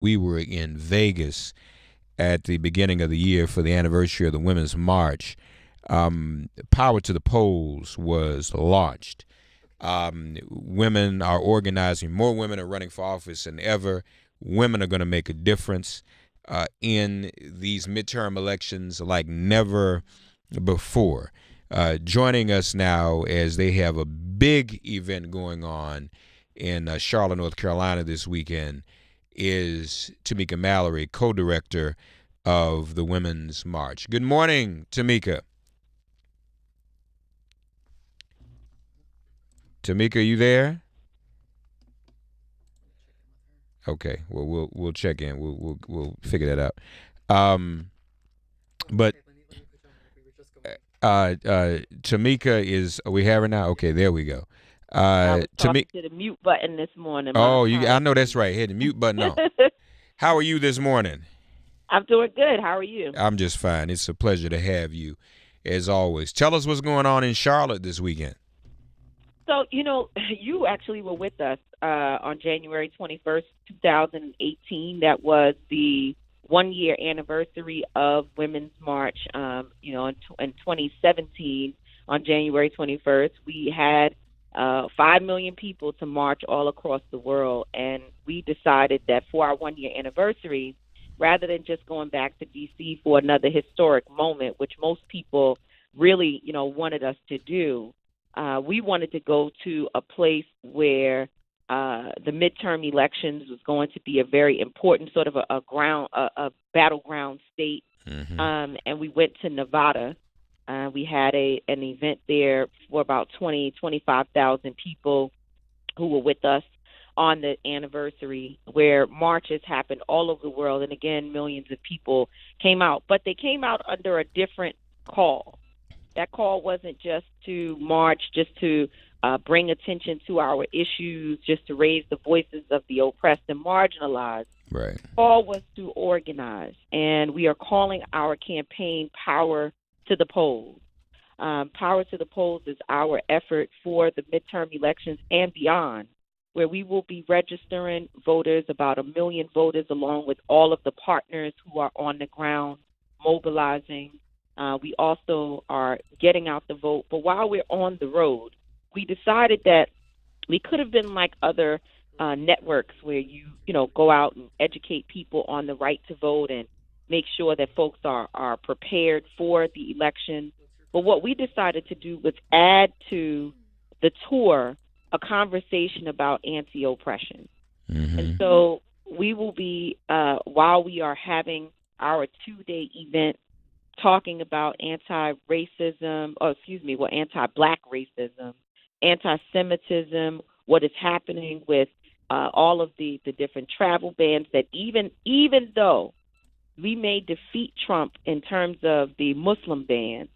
We were in Vegas at the beginning of the year for the anniversary of the Women's March. Power to the Polls was launched. Women are organizing. More women are running for office than ever. Women are going to make a difference in these midterm elections like never before. Joining us now as they have a big event going on in Charlotte, North Carolina this weekend is Tamika Mallory, co-director of the Women's March. Good morning, Tamika. Tamika, are you there? Okay. Well, we'll check in. We'll figure that out. Um, but Tamika is. Are we have her now? Okay, there we go. I was Tamika. talking to the mute button this morning. My Oh, you. I know that's apologies. right. Hit the mute button on. How are you this morning? I'm doing good. How are you? I'm just fine. It's a pleasure to have you, as always. Tell us what's going on in Charlotte this weekend. So, you actually were with us on January 21st, 2018. That was the 1 year anniversary of Women's March. In 2017, on January 21st, we had 5 million people to march all across the world. And we decided that for our 1 year anniversary, rather than just going back to D.C. for another historic moment, which most people really, wanted us to do, we wanted to go to a place where the midterm elections was going to be a very important sort of a battleground state. Mm-hmm. And we went to Nevada. We had an event there for about 25,000 people who were with us on the anniversary, where marches happened all over the world. And again, millions of people came out, but they came out under a different call. That call wasn't just to march, just to bring attention to our issues, just to raise the voices of the oppressed and marginalized. Right. The call was to organize, and we are calling our campaign Power to the Polls. Power to the Polls is our effort for the midterm elections and beyond, where we will be registering voters, about 1 million voters, along with all of the partners who are on the ground mobilizing. We also are getting out the vote. But while we're on the road, we decided that we could have been like other networks where you go out and educate people on the right to vote and make sure that folks are prepared for the election. But what we decided to do was add to the tour a conversation about anti-oppression. And Mm-hmm. so we will be, while we are having our 2 day event, talking about anti-black racism, anti-Semitism, what is happening with all of the different travel bans that even though we may defeat Trump in terms of the Muslim ban,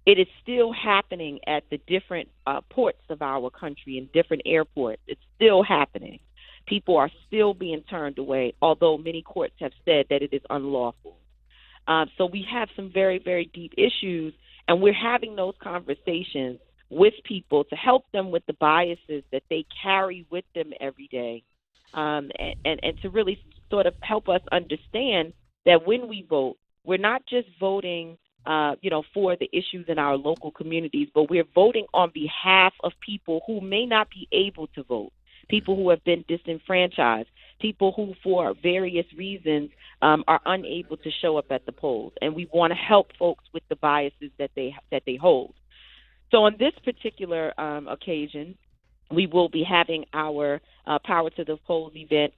it is still happening at the different ports of our country and different airports. It's still happening. People are still being turned away, although many courts have said that it is unlawful. So we have some very, very deep issues, and we're having those conversations with people to help them with the biases that they carry with them every day, and to really sort of help us understand that when we vote, we're not just voting, for the issues in our local communities, but we're voting on behalf of people who may not be able to vote, people who have been disenfranchised, people who, for various reasons, are unable to show up at the polls, and we want to help folks with the biases that they hold. So on this particular occasion, we will be having our Power to the Polls event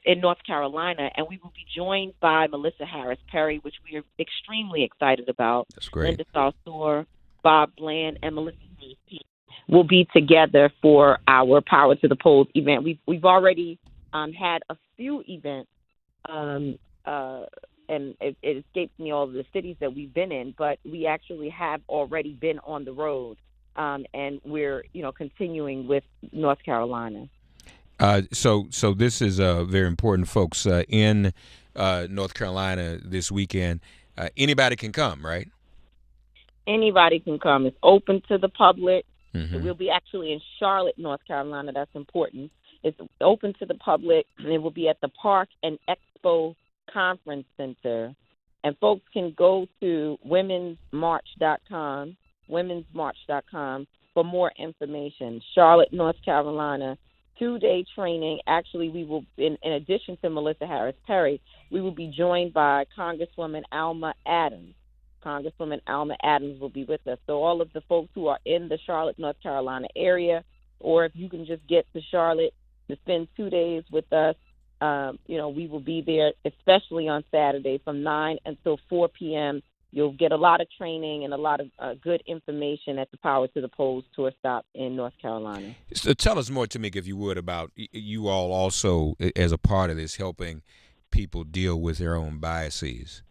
in North Carolina, and we will be joined by Melissa Harris Perry, which we are extremely excited about. That's great. Linda Sarsour, Bob Bland, and Melissa Harris Perry will be together for our Power to the Polls event. We've already had a few events, and it escapes me all of the cities that we've been in, but we actually have already been on the road, and we're continuing with North Carolina. So this is very important, folks. In North Carolina this weekend, anybody can come, right? Anybody can come. It's open to the public. Mm-hmm. We'll be actually in Charlotte, North Carolina. That's important. It's open to the public, and it will be at the Park and Expo Conference Center. And folks can go to womensmarch.com for more information. Charlotte, North Carolina, 2-day training. Actually, we will, in addition to Melissa Harris Perry, we will be joined by Congresswoman Alma Adams. Congresswoman Alma Adams will be with us. So all of the folks who are in the Charlotte, North Carolina area, or if you can just get to Charlotte to spend 2 days with us, we will be there, especially on Saturday from 9 until 4 p.m. You'll get a lot of training and a lot of good information at the Power to the Polls tour stop in North Carolina. So tell us more, Tamika, if you would, about you all also, as a part of this, helping people deal with their own biases.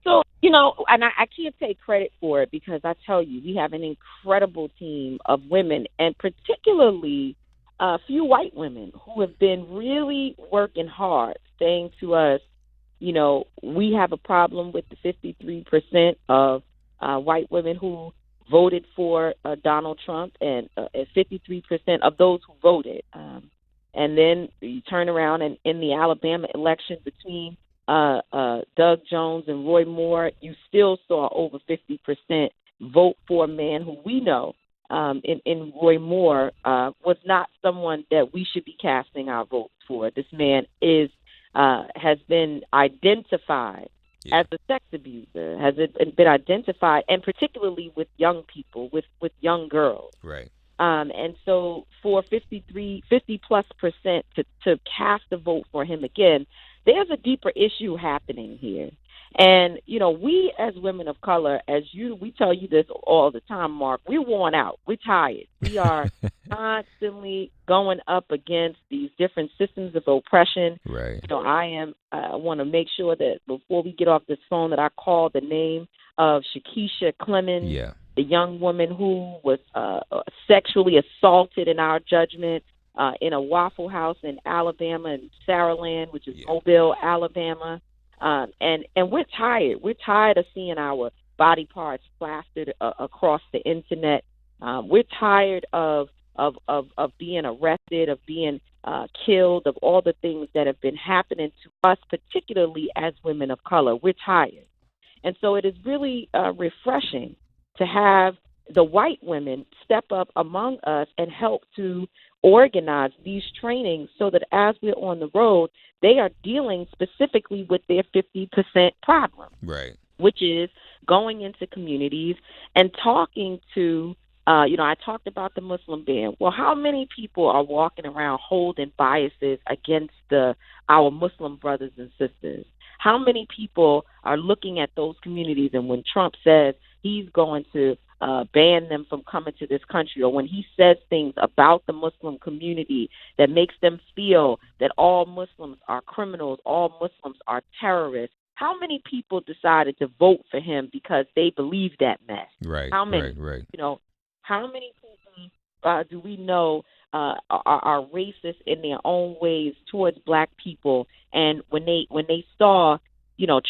So, and I can't take credit for it because I tell you, we have an incredible team of women, and particularly a few white women who have been really working hard, saying to us, we have a problem with the 53% of white women who voted for Donald Trump, and 53% of those who voted. And then you turn around and in the Alabama election between Doug Jones and Roy Moore, you still saw over 50% vote for a man who we know in Roy Moore was not someone that we should be casting our votes for. This man has been identified as a sex abuser, has been identified, and particularly with young people, with young girls. Right. And so for 50+% to cast a vote for him again, there's a deeper issue happening here. And, we as women of color, we tell you this all the time, Mark, we're worn out. We're tired. We are constantly going up against these different systems of oppression. Right. I want to make sure that before we get off this phone that I call the name of Shakisha Clemens, the young woman who was sexually assaulted in our judgment in a Waffle House in Alabama, in Saraland, which is Mobile, Alabama. And we're tired. We're tired of seeing our body parts plastered across the internet. We're tired of being arrested, of being killed, of all the things that have been happening to us, particularly as women of color. We're tired. And so it is really refreshing to have the white women step up among us and help to organize these trainings so that as we're on the road, they are dealing specifically with their 50% problem, right? Which is going into communities and talking to, I talked about the Muslim ban. Well, how many people are walking around holding biases against our Muslim brothers and sisters? How many people are looking at those communities, and when Trump says he's going to ban them from coming to this country, or when he says things about the Muslim community that makes them feel that all Muslims are criminals, all Muslims are terrorists, how many people decided to vote for him because they believe that mess? Right. How many? Right. How many people do we know are racist in their own ways towards black people? And when they saw,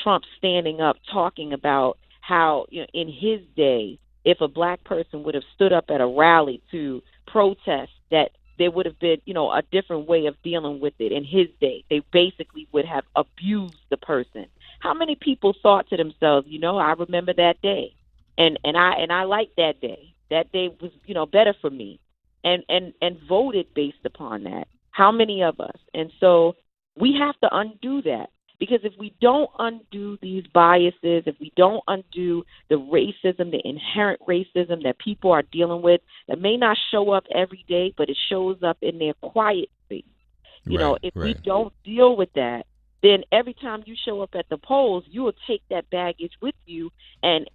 Trump standing up talking about how, in his day, if a black person would have stood up at a rally to protest, that there would have been, a different way of dealing with it in his day. They basically would have abused the person. How many people thought to themselves, I remember that day, and I like that day. That day was, better for me, and voted based upon that. How many of us? And so we have to undo that. Because if we don't undo these biases, if we don't undo the racism, the inherent racism that people are dealing with, that may not show up every day, but it shows up in their quiet space. If we don't deal with that, then every time you show up at the polls, you will take that baggage with you and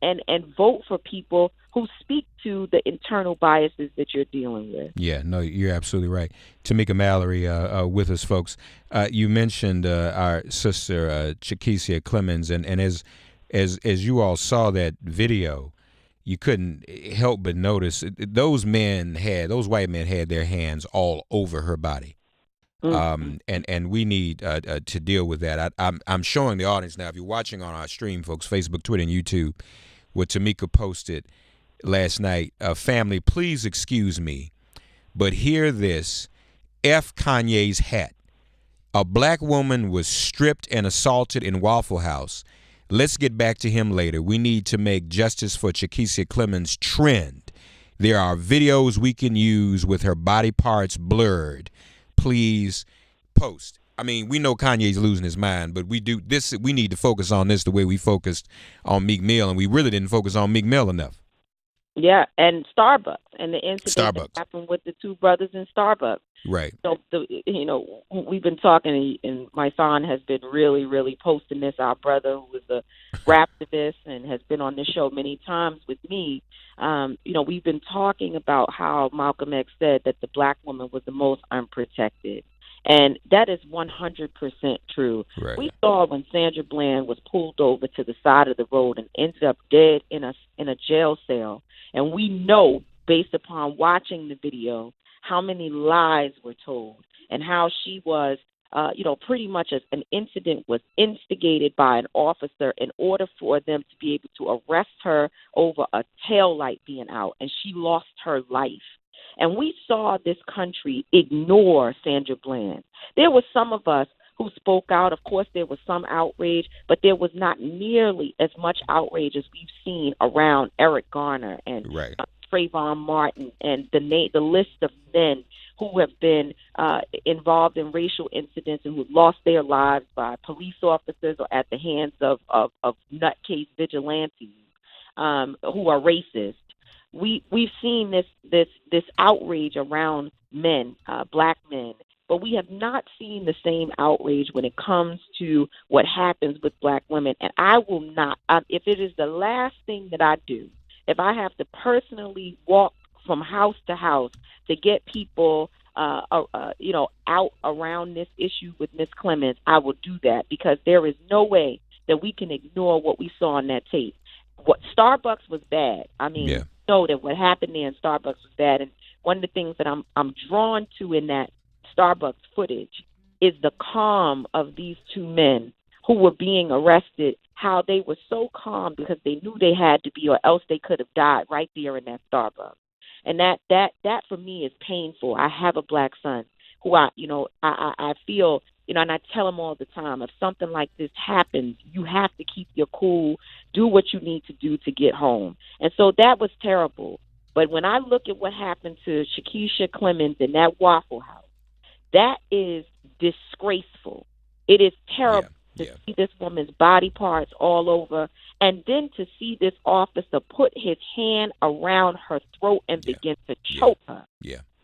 vote for people who speak to the internal biases that you're dealing with. Yeah, no, you're absolutely right. Tamika Mallory with us, folks. You mentioned our sister Shakisha Clemens, and as you all saw that video, you couldn't help but notice those white men had their hands all over her body. And we need to deal with that. I'm showing the audience now, if you're watching on our stream, folks, Facebook, Twitter, and YouTube, what Tamika posted last night. Family, please excuse me, but hear this F Kanye's hat. A black woman was stripped and assaulted in Waffle House. Let's get back to him later. We need to make justice for Chiquisha Clemens trend. There are videos we can use with her body parts blurred. Please post. I mean, we know Kanye's losing his mind, but we need to focus on this the way we focused on Meek Mill, and we really didn't focus on Meek Mill enough. Yeah, and Starbucks and the incident that Starbucks. happened with the two brothers in Starbucks. Right. So we've been talking, and my son has been really, really posting this. Our brother, who is a rap activist and has been on this show many times with me. We've been talking about how Malcolm X said that the black woman was the most unprotected. And that is 100% true. Right. We saw when Sandra Bland was pulled over to the side of the road and ended up dead in a jail cell. And we know, based upon watching the video, how many lies were told and how she was, pretty much an incident was instigated by an officer in order for them to be able to arrest her over a tail light being out. And she lost her life. And we saw this country ignore Sandra Bland. There were some of us who spoke out. Of course, there was some outrage, but there was not nearly as much outrage as we've seen around Eric Garner and Right. Trayvon Martin and the list of men who have been involved in racial incidents and who lost their lives by police officers or at the hands of nutcase vigilantes who are racist. We've seen this outrage around men, black men, but we have not seen the same outrage when it comes to what happens with black women. And I will not, if it is the last thing that I do, if I have to personally walk from house to house to get people, out around this issue with Miss Clemens, I will do that, because there is no way that we can ignore what we saw on that tape. What Starbucks was bad. I mean, Yeah. know that what happened there in Starbucks was bad. And one of the things that I'm drawn to in that Starbucks footage is the calm of these two men who were being arrested, how they were so calm because they knew they had to be, or else they could have died right there in that Starbucks. And that for me is painful. I have a black son who I feel, and I tell him all the time, if something like this happens, you have to keep your cool, do what you need to do to get home. And so that was terrible. But when I look at what happened to Chiquisha Clemens in that Waffle House, that is disgraceful. It is terrible to see this woman's body parts all over, and then to see this officer put his hand around her throat and begin to choke her.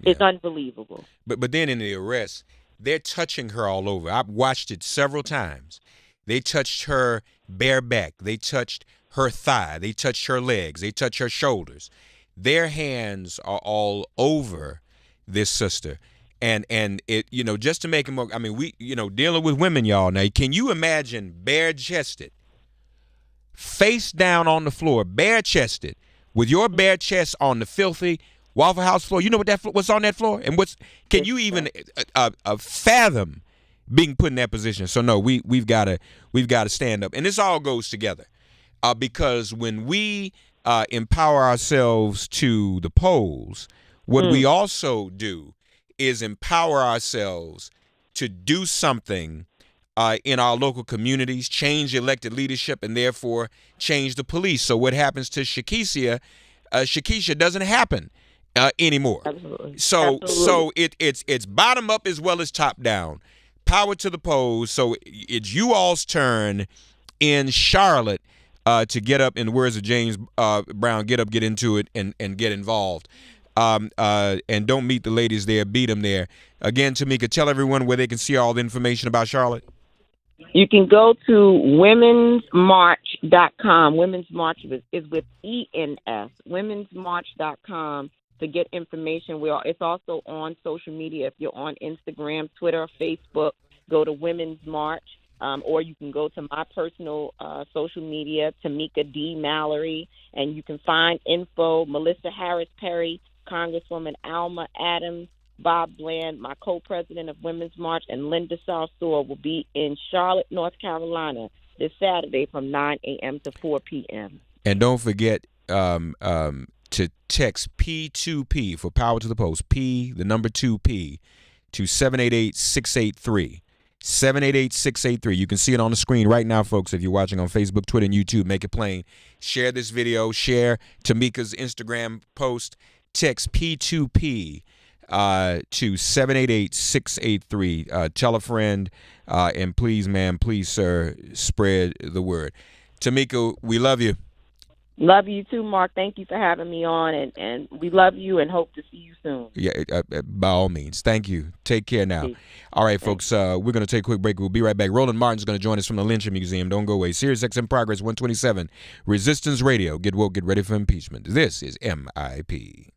It's unbelievable. But then in the arrest, they're touching her all over. I've watched it several times. They touched her bare back. They touched her thigh. They touched her legs. They touched her shoulders. Their hands are all over this sister. And it, just to make it more, I mean, we, dealing with women, y'all. Now, can you imagine bare-chested, face down on the floor, bare-chested, with your bare chest on the filthy Waffle House floor? You know what's on that floor? And can you even fathom being put in that position? So no, we've got to stand up, and this all goes together, because when we empower ourselves to the polls, what we also do is empower ourselves to do something in our local communities, change elected leadership, and therefore change the police. So what happens to Chiquisha doesn't happen anymore. Absolutely. So Absolutely. it's bottom up as well as top down. Power to the polls. So it's you all's turn in Charlotte to get up, in the words of James Brown, get up, get into it, and get involved. And don't meet the ladies there, beat them there. Again, Tamika, tell everyone where they can see all the information about Charlotte. You can go to womensmarch.com. Women's March is with ENS. Womensmarch.com to get information. It's also on social media. If you're on Instagram, Twitter, Facebook, go to Women's March. Or you can go to my personal social media, Tamika D. Mallory, and you can find info. Melissa Harris Perry, Congresswoman Alma Adams, Bob Bland, my co-president of Women's March, and Linda Sarsour will be in Charlotte, North Carolina this Saturday from 9 a.m. to 4 p.m. And don't forget to text P2P for Power to the Post, P, the number 2P, to 788-683. 788-683. You can see it on the screen right now, folks, if you're watching on Facebook, Twitter, and YouTube. Make it plain. Share this video. Share Tamika's Instagram post. Text P2P to 788-683. Tell a friend, and please, ma'am, please, sir, spread the word. Tamika, we love you. Love you too, Mark. Thank you for having me on, and we love you and hope to see you soon. Yeah, by all means. Thank you. Take care now. All right, folks, we're going to take a quick break. We'll be right back. Roland Martin's going to join us from the Lynching Museum. Don't go away. Sirius XM Progress 127, Resistance Radio. Get woke, get ready for impeachment. This is MIP.